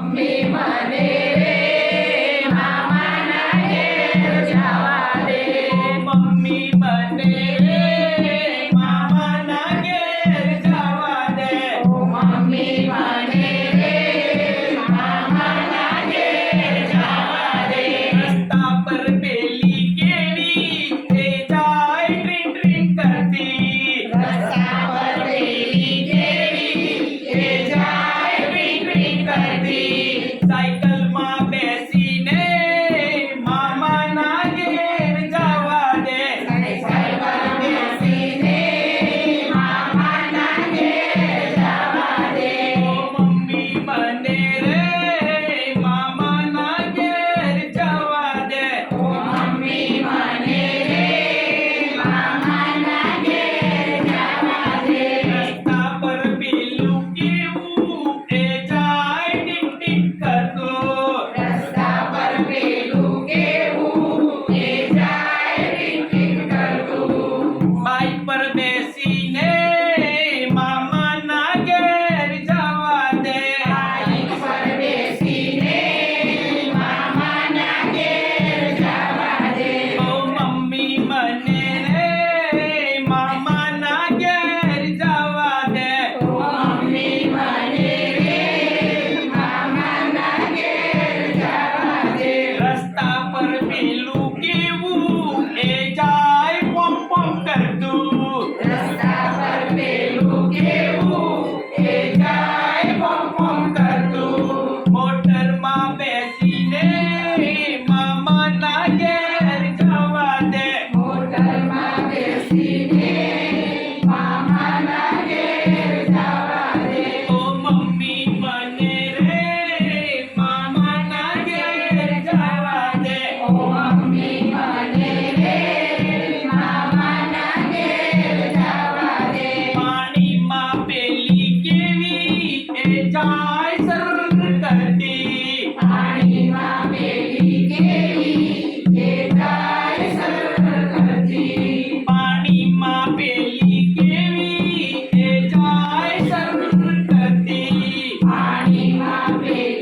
Mummy મને રે મામાના ઘેર જવા દે. મમ્મી મને રે મામાના ઘેર જવા દે. મમ્મી મને રે મામાના ઘેર જવા દે. રસ્તા પર પેલી કેવી એ જાય ટ્રીન ટ્રીન કરતી. રસ્તા પર પેલી કેવી એ જાય ટ્રીન ટ્રીન કરતી. સાયકલમાં બેસીને મામાના ઘેર જવા દે. સાયકલમાં બેસીને મામાના ઘેર જવા દે. મમ્મી મને રે મામાના ઘેર જવા દે. મમ્મી મને રે મામાના ઘેર જવા દે. રસ્તા પર પેલું કેવું એ જાય ટીક ટીક કરતું. રસ્તા પર પેલું કેવું એ જાય ટીક ટીક કરતું. બાઈક પર બેસીને મામાના ઘેર જવા દે. બાઈક પર બેસીને મામાના ઘેર જવા દે. મમ્મી મને રે મામાના ઘેર જવા દે. મમ્મી મને રે મામાના ઘેર જવા દે. રસ્તા પર પેલું કેવું એ જાય પોમ પોમ કરતું. રસ્તા પર પેલું કેવું એ જાય પોમ પોમ કરતું. મોટરમાં બેસીને મામાના ઘેર જવા દે. મોટરમાં બેસીને મામાના ઘેર જવા દે. મમ્મી મને રે મામાના ઘેર જવા દે. મમ્મી મને રે મામાના ઘેર જવા દે. પાણીમાં પેલી કેવી એ જાય સર કરતી. પાણીમાં પેલી કેવી એ જાય સર કરતી. પાણીમાં પેલી કેવી એ જાય સર કરતી. પાણીમાં પેલી